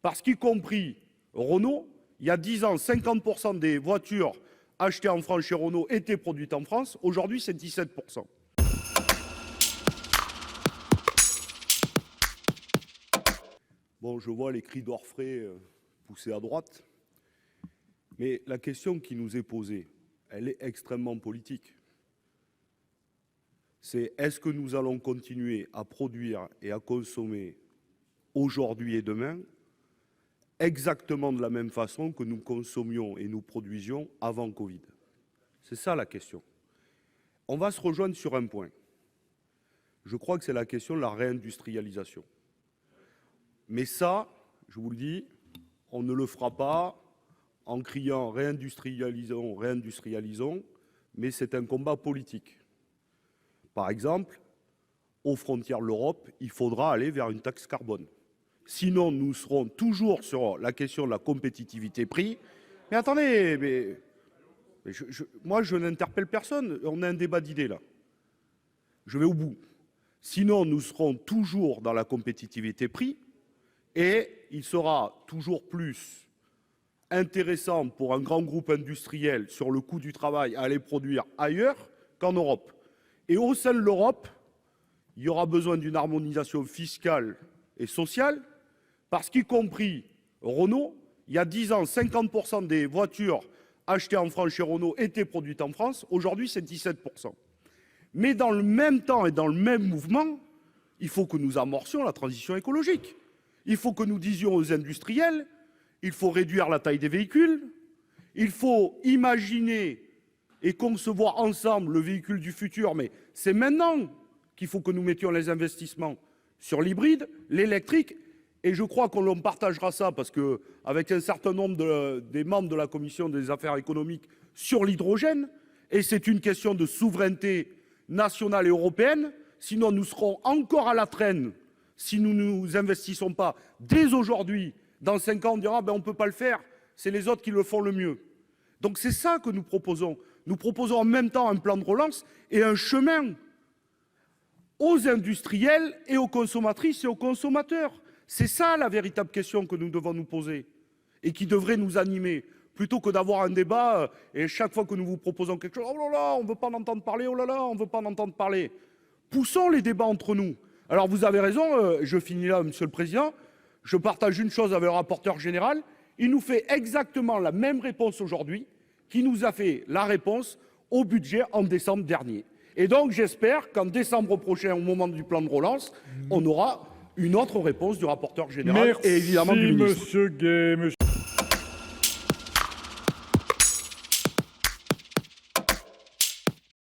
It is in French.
Parce qu'y compris Renault, il y a 10 ans, 50% des voitures achetées en France chez Renault étaient produites en France. Aujourd'hui, c'est 17%. Bon, je vois les cris d'orfraie poussés à droite. Mais la question qui nous est posée, elle est extrêmement politique. C'est est-ce que nous allons continuer à produire et à consommer aujourd'hui et demain exactement de la même façon que nous consommions et nous produisions avant Covid? C'est ça la question. On va se rejoindre sur un point. Je crois que c'est la question de la réindustrialisation. Mais ça, je vous le dis, on ne le fera pas en criant réindustrialisons, réindustrialisons, mais c'est un combat politique. Par exemple, aux frontières de l'Europe, il faudra aller vers une taxe carbone. Sinon, nous serons toujours sur la question de la compétitivité prix. Mais attendez, moi je n'interpelle personne, on a un débat d'idées là. Je vais au bout. Sinon, nous serons toujours dans la compétitivité prix et il sera toujours plus intéressant pour un grand groupe industriel sur le coût du travail à aller produire ailleurs qu'en Europe. Et au sein de l'Europe, il y aura besoin d'une harmonisation fiscale et sociale parce qu'y compris Renault, il y a 10 ans, 50% des voitures achetées en France chez Renault étaient produites en France. Aujourd'hui, c'est 17%. Mais dans le même temps et dans le même mouvement, il faut que nous amorcions la transition écologique. Il faut que nous disions aux industriels, il faut réduire la taille des véhicules, il faut imaginer et concevoir ensemble le véhicule du futur, mais c'est maintenant qu'il faut que nous mettions les investissements sur l'hybride, l'électrique, et je crois qu'on partagera ça parce que avec un certain nombre des membres de la Commission des affaires économiques sur l'hydrogène, et c'est une question de souveraineté nationale et européenne, sinon nous serons encore à la traîne si nous ne nous investissons pas dès aujourd'hui. Dans 5 ans, on dira ben on ne peut pas le faire, c'est les autres qui le font le mieux. Donc c'est ça que nous proposons. Nous proposons en même temps un plan de relance et un chemin aux industriels et aux consommatrices et aux consommateurs. C'est ça la véritable question que nous devons nous poser et qui devrait nous animer, plutôt que d'avoir un débat et chaque fois que nous vous proposons quelque chose, oh là là, on ne veut pas en entendre parler, oh là là, on ne veut pas en entendre parler. Poussons les débats entre nous. Alors vous avez raison, je finis là, Monsieur le Président, je partage une chose avec le rapporteur général, il nous fait exactement la même réponse aujourd'hui qui nous a fait la réponse au budget en décembre dernier. Et donc j'espère qu'en décembre prochain, au moment du plan de relance, on aura une autre réponse du rapporteur général et évidemment du ministre. Merci Monsieur Gay.